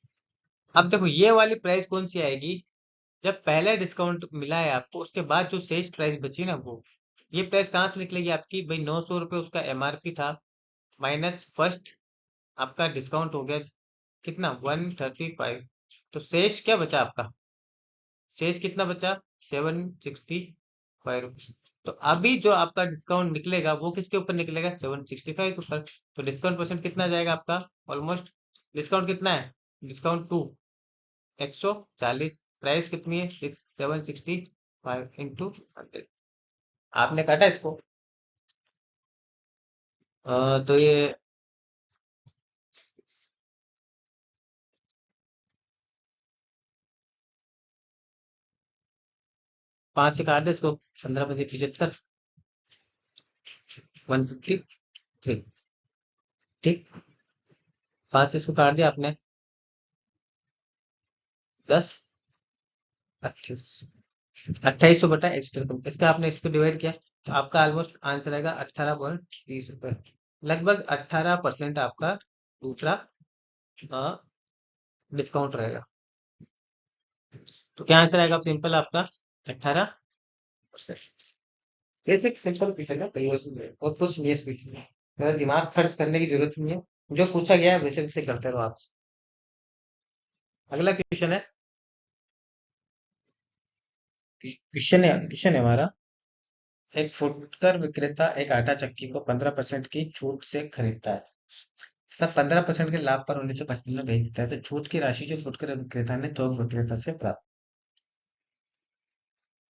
अब देखो ये वाली प्राइस कौन सी आएगी, जब पहले डिस्काउंट मिला है आपको उसके बाद जो शेष प्राइस बची ना, वो ये प्राइस कहाँ से निकलेगी आपकी भाई, 900 रुपये उसका एमआरपी था, माइनस फर्स्ट आपका डिस्काउंट हो गया कितना, 135। तो शेष क्या बचा आपका, शेष कितना बचा, 765 रुपीज। तो अभी जो आपका डिस्काउंट निकलेगा वो किसके ऊपर निकलेगा, 765 के ऊपर। तो डिस्काउंट परसेंट कितना जाएगा आपका, ऑलमोस्ट, डिस्काउंट कितना है, डिस्काउंट टू 140, प्राइस कितनी है, 765 इंटू 100। आपने काटा इसको, तो ये 5 से काट दे इसको, 15 5 75, 153। ठीक, 5 से इसको काट दिया आपने, 10 28, 2800/100, इसका आपने इसको डिवाइड किया, तो आपका ऑलमोस्ट आंसर आएगा 18.30 रुपए, लगभग 18% आपका दूसरा डिस्काउंट रहेगा। तो क्या आंसर आएगा सिंपल आपका, 18%। बेसिक सिंपल क्वेश्चन है, कई और कुछ नहीं है इस क्वेश्चन में। ज़्यादा दिमाग खर्च करने की जरूरत नहीं है। जो पूछा गया है वैसे वैसे करते रहो आप। अगला क्वेश्चन है, क्वेश्चन है हमारा, एक फुटकर विक्रेता एक आटा चक्की को 15% की छूट से खरीदता है, तब 15% के लाभ पर 1955 में बेच देता है, तो छूट की राशि जो फुटकर विक्रेता ने थोक विक्रेता से प्राप्त।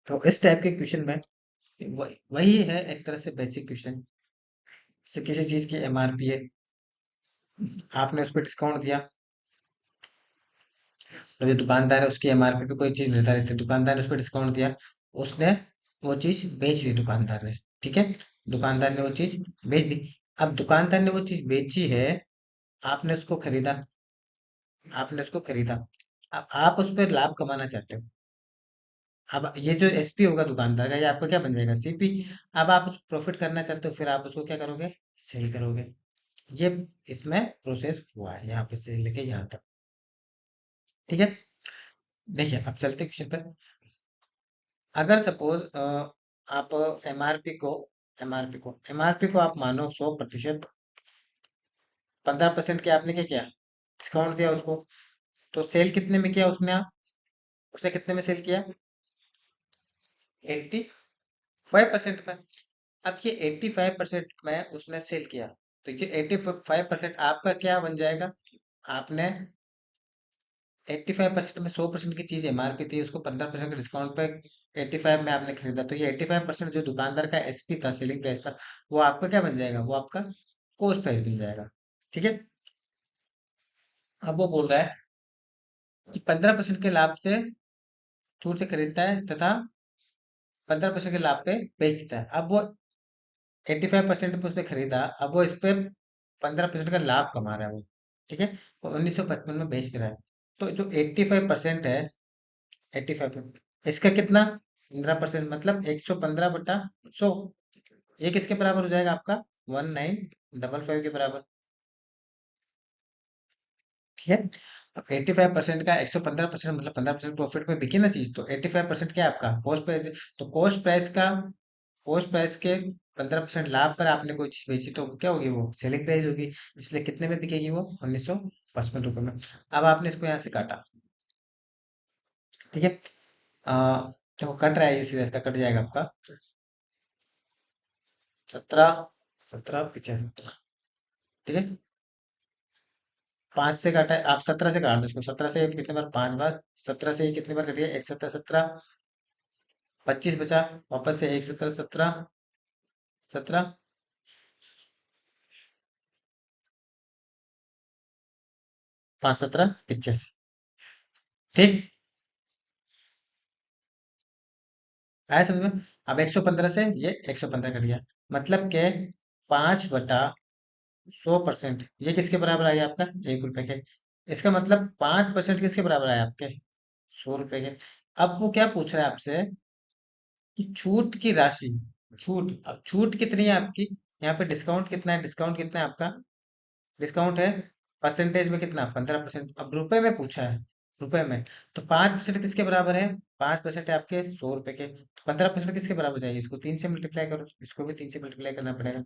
तो इस टाइप के क्वेश्चन में वही है एक तरह से बेसिक क्वेश्चन। जैसे किसी चीज की एमआरपी है, आपने उस पर डिस्काउंट दिया, तो जो दुकानदार है उसकी एमआरपी पे कोई चीज निर्धारित है, दुकानदार ने उस पर डिस्काउंट दिया, उसने वो चीज बेच दी दुकानदार ने। ठीक है, दुकानदार ने वो चीज बेच दी। अब दुकानदार ने वो चीज बेची है, आपने उसको खरीदा, आपने उसको खरीदा, अब आप उस पर लाभ कमाना चाहते हो। अब ये जो एसपी होगा दुकानदार का, ये आपका क्या बन जाएगा, सीपी। अब आप उस प्रॉफिट करना चाहते हो, फिर आप उसको क्या करोगे, सेल करोगे। ये इसमें प्रोसेस हुआ है यहाँ पे से लेके यहाँ तक। ठीक है, देखिए अब चलते क्वेश्चन पर। अगर सपोज आप एमआरपी को एमआरपी को आप मानो 100%, 15% के आपने क्या किया, डिस्काउंट दिया उसको, तो सेल कितने में किया उसने, आप उसने कितने में सेल किया, 85% में। अब ये 85% में उसने सेल किया, तो ये 85% आपका क्या बन जाएगा, आपने 85% में 100% की चीज एमआरपी थी, उसको 15% के डिस्काउंट पे 85 में आपने खरीदा, तो ये 85% जो दुकानदार का एसपी था, सेलिंग प्राइस था, वो आपका क्या बन जाएगा, वो आपका कॉस्ट प्राइस बन जाएगा। ठीक है, अब वो बोल रहा है कि 15% के लाभ से छूट से खरीदता है तथा 15% के लाभ पे बेच देता है। अब वो 85% पे उसने खरीदा, अब वो इस पे 15% का लाभ कमा रहा है वो। ठीक है, वो 1955 में बेच रहा है। तो जो 85% है, 85, इसका कितना, 15% मतलब 115/100, ये किसके बराबर हो जाएगा आपका, 1955 के बराबर। ठीक है, अब 85% का 115% मतलब 15% प्रॉफिट में बिकी ना चीज, तो 85% क्या है आपका कॉस्ट प्राइस है। तो कॉस्ट प्राइस के 15% लाभ पर आपने कोई चीज बेची, तो क्या होगी, वो सेलिंग प्राइस होगी। इसलिए कितने में बिकेगी वो, 1955 में। अब आपने इसको यहाँ से काटा। ठीक है, तो कट रहा है, ये सीधा इसका कट जाएगा आपका 17, 17, 75। ठीक है, 5 से काटा है, आप 17 से काट दो इसको, 17 से कितने बार, 5 बार, 17 से ये कितने बार कटिए, एक 17, 17, 25 बचा, वापस से एक 17, 17, 17, 5, 17, 85। ठीक, आया समझ में। अब 115 से ये 115 कट गया, मतलब के 5/100%, ये किसके बराबर आया आपका, 1 रुपए के। इसका मतलब 5% किसके बराबर आया आपके, 100 रुपए के। अब वो क्या पूछ रहा है आपसे कि छूट की राशि, छूट, अब छूट कितनी है आपकी, यहाँ पे डिस्काउंट कितना है, डिस्काउंट कितना है आपका, डिस्काउंट है परसेंटेज में कितना, 15%। अब रुपए में पूछा है, रुपए में, तो 5% किसके बराबर है, 5% है आपके 100 रुपए के, तो 15% किसके बराबर हो जाएगी, इसको 3 से मल्टीप्लाई करो, इसको भी 3 से मल्टीप्लाई करना पड़ेगा।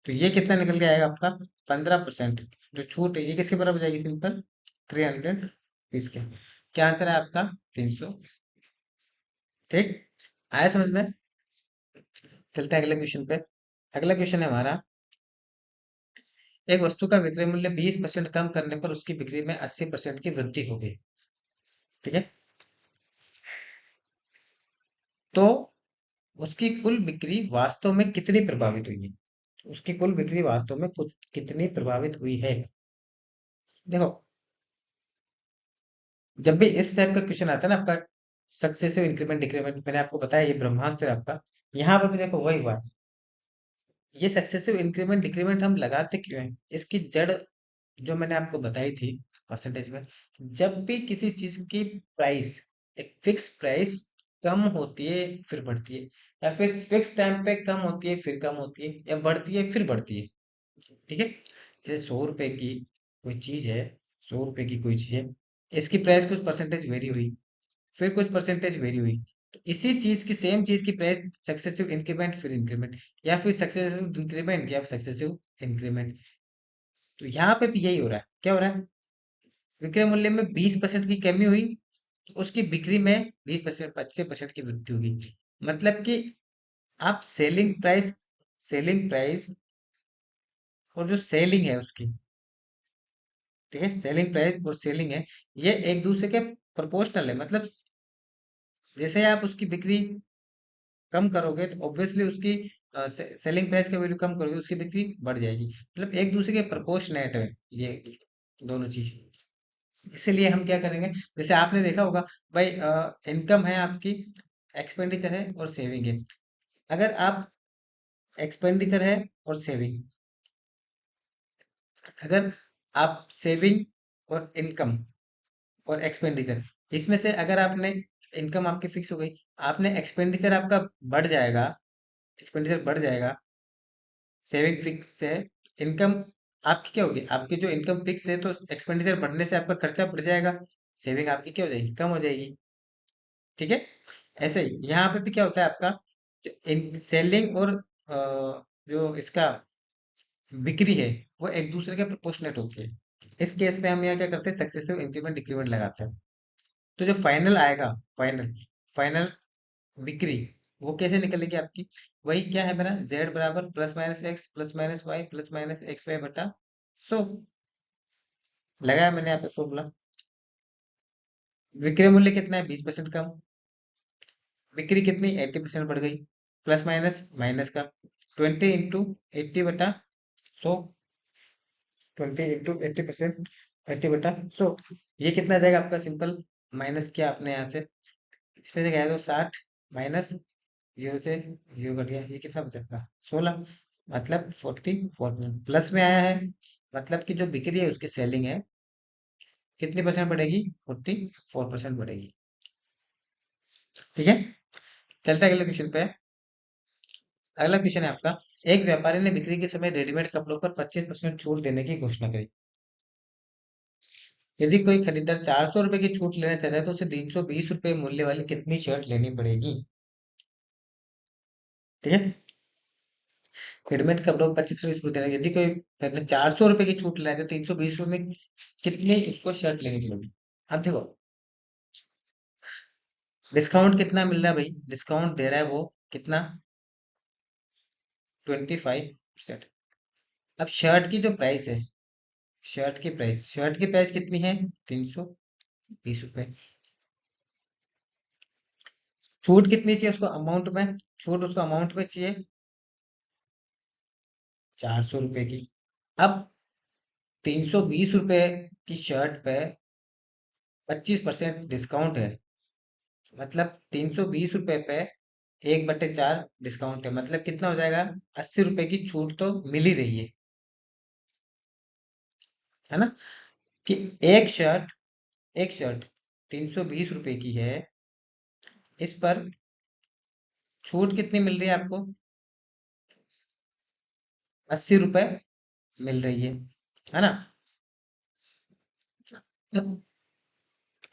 तो ये कितना निकल के आएगा आपका, 15% जो छूट है, ये किसके बराबर हो जाएगी, सिंपल 300 रुपीज के। क्या आंसर है आपका, 300। ठीक, आया समझ में। चलते हैं अगले क्वेश्चन पे। अगला क्वेश्चन है हमारा, एक वस्तु का विक्रय मूल्य 20% कम करने पर उसकी बिक्री में 80% की वृद्धि हो गई। ठीक है, तो उसकी कुल बिक्री वास्तव में कितनी प्रभावित हुई है, उसकी कुल बिक्री वास्तव में कुछ कितनी प्रभावित हुई है। देखो, जब भी इस टाइप का क्वेश्चन आता है ना आपका, सक्सेसिव इंक्रीमेंट डिक्रीमेंट, मैंने आपको बताया ये ब्रह्मास्त्र है आपका, यहाँ पर भी देखो वही हुआ है। ये सक्सेसिव इंक्रीमेंट डिक्रीमेंट हम लगाते क्यों हैं, इसकी जड़ जो मैंने आपको बताई थी परसेंटेज में, जब भी किसी चीज की प्राइस, एक फिक्स प्राइस कम होती है फिर बढ़ती है, या फिर फिक्स टाइम पे कम होती है फिर कम होती है, या बढ़ती है फिर बढ़ती है। ठीक है, जैसे 100 रुपए की कोई चीज है, 100 रुपए की कोई चीज है, इसकी प्राइस कुछ परसेंटेज वेरी हुई, फिर कुछ परसेंटेज वेरी हुई, तो इसी चीज की, सेम चीज की प्राइस सक्सेसिव इंक्रीमेंट फिर इंक्रीमेंट, या फिर सक्सेसिव इंक्रीमेंट या सक्सेसिव इंक्रीमेंट। तो यहाँ पे भी यही हो रहा है, क्या हो रहा है, विक्रय मूल्य में 20% की कमी हुई, तो उसकी बिक्री में 20%, 25% की वृद्धि होगी। मतलब कि आप सेलिंग प्राइस और जो सेलिंग है उसकी, ठीक है, सेलिंग प्राइस और सेलिंग है, ये एक दूसरे के प्रोपोर्शनल है। मतलब जैसे आप उसकी बिक्री कम करोगे तो ऑब्वियसली उसकी सेलिंग प्राइस का वैल्यू कम करोगे, उसकी बिक्री बढ़ जाएगी। मतलब एक दूसरे के प्रोपोर्शनेट है ये दोनों चीज। इसीलिए हम क्या करेंगे, जैसे आपने देखा होगा भाई, इनकम है आपकी, एक्सपेंडिचर है और सेविंग है। अगर आप एक्सपेंडिचर है और सेविंग, अगर आप सेविंग और इनकम और एक्सपेंडिचर, इसमें से अगर आपने, इनकम आपकी फिक्स हो गई, आपने एक्सपेंडिचर आपका बढ़ जाएगा, एक्सपेंडिचर बढ़ जाएगा, सेविंग फिक्स है, इनकम आपकी क्या होगी, आपकी जो इनकम फिक्स है तो एक्सपेंडिचर बढ़ने से आपका खर्चा बढ़ जाएगा, सेविंग आपकी क्या हो जाएगी, कम हो जाएगी। ठीक है, ऐसे ही यहाँ पे भी क्या होता है आपका, इन सेलिंग और जो इसका बिक्री है, वो एक दूसरे के प्रोपोर्शनेट होती है। इस केस में हम यहाँ क्या करते हैं, सक्सेसिव इंक्रीमेंट डिक्रीमेंट लगाते हैं। तो जो फाइनल आएगा, फाइनल फाइनल बिक्री, वो कैसे निकलेगी आपकी, वही क्या है मेरा, z बराबर plus minus x plus minus y plus minus x y बटा 100। लगाया मैंने यहाँ पे फॉर्मूला। विक्रय मूल्य कितना है, 20% कम, बिक्री कितनी, 80% बढ़ गई, प्लस माइनस माइनस का 20 × 80 बटा 100, 20 × 80%, 80 बटा 100, ये कितना आ जाएगा आपका, सिंपल माइनस किया आपने यहाँ से, इसमें से गया तो 60, माइनस जीरो से जीरो कट गया, ये कितना बचा आपका, 16। मतलब 44%, प्लस में आया है, मतलब कि जो बिक्री है उसकी सेलिंग है, कितनी परसेंट बढ़ेगी, 44% बढ़ेगी। ठीक है, चलते हैं अगले क्वेश्चन पे। अगला क्वेश्चन है आपका, एक व्यापारी ने बिक्री के समय रेडीमेड कपड़ों पर 25% छूट देने की घोषणा करी। यदि कोई खरीदार 400 रुपए की छूट लेना चाहता है तो उसे 320 रुपए मूल्य वाली कितनी शर्ट लेनी पड़ेगी। ठीक है, रेडीमेड कपड़ों पर 25% छूट देना, यदि कोई 400 रुपए की छूट लेना है तो 320 रुपए में कितनी उसको शर्ट लेनी पड़ेगी। अब देखो, डिस्काउंट कितना मिल रहा है भाई, डिस्काउंट दे रहा है वो कितना, 25%। अब शर्ट की प्राइस कितनी है, 320 रुपए। छूट कितनी चाहिए उसको अमाउंट में, छूट उसको अमाउंट में चाहिए 400 रुपए की। अब 320 रुपए की शर्ट पे 25% डिस्काउंट है, मतलब 320 रुपए पे 1/4 डिस्काउंट है, मतलब कितना हो जाएगा, 80 रुपए की छूट तो मिल ही रही है ना। कि एक शर्ट 320 रुपए की है, इस पर छूट कितनी मिल रही है आपको, 80 रुपए मिल रही है ना।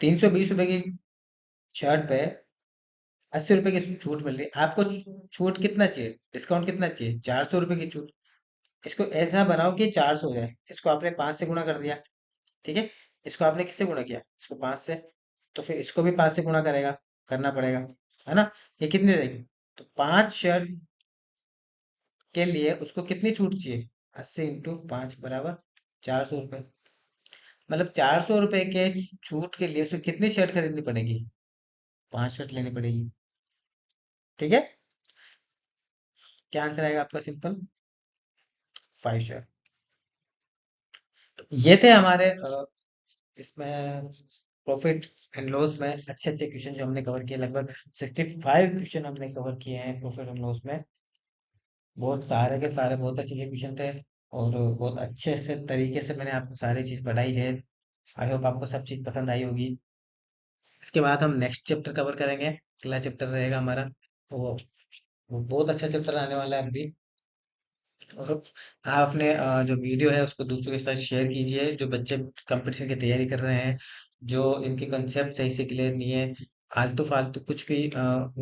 320 रुपए की शर्ट पे 80 रुपए की छूट मिल रही है आपको। छूट कितना चाहिए, डिस्काउंट कितना चाहिए, 400 रुपए की छूट। इसको ऐसा बनाओ कि 400 हो जाए, इसको आपने 5 से गुणा कर दिया। ठीक है, इसको आपने किससे गुणा किया, इसको 5 से, तो फिर इसको भी 5 से गुणा करना पड़ेगा, है ना। ये कितनी रहेगी, तो 5 शर्ट के लिए उसको कितनी छूट चाहिए, 80 × 5 बराबर 400 रुपए। मतलब 400 रुपए के छूट के लिए उसको कितनी शर्ट खरीदनी पड़ेगी, 5 शर्ट लेनी पड़ेगी। ठीक है, क्या आंसर आएगा आपका, सिंपल 5 शर्ट। ये थे हमारे इसमें प्रॉफिट एंड लॉस में अच्छे अच्छे क्वेश्चन जो हमने कवर किए, लगभग 65 क्वेश्चन हमने कवर किए हैं प्रॉफिट एंड लॉस में। बहुत सारे के सारे बहुत अच्छे क्वेश्चन थे, और बहुत अच्छे से तरीके से मैंने आपको सारी चीज पढ़ाई है। आई होप आपको सब चीज पसंद आई होगी। इसके बाद हम नेक्स्ट चैप्टर कवर करेंगे, अगला चैप्टर रहेगा हमारा, वो वो बहुत अच्छा चैप्टर आने वाला है अभी। और आप अपने जो वीडियो है उसको दूसरों के साथ शेयर कीजिए, जो बच्चे कंपटीशन की तैयारी कर रहे हैं, जो इनके कंसेप्ट सही से क्लियर नहीं है, आलतू फालतू कुछ भी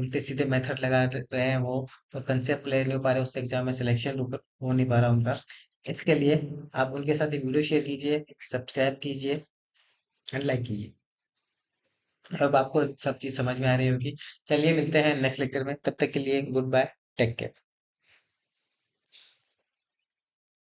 उल्टे सीधे मेथड लगा रहे हैं वो, तो कंसेप्ट ले नहीं पा रहे, उससे एग्जाम में सिलेक्शन हो नहीं पा रहा उनका। इसके लिए आप उनके साथ एक वीडियो शेयर कीजिए, सब्सक्राइब कीजिए एंड लाइक कीजिए। अब आपको सब चीज समझ में आ रही होगी। चलिए मिलते हैं नेक्स्ट लेक्चर में, तब तक के लिए गुड बाय, टेक केयर।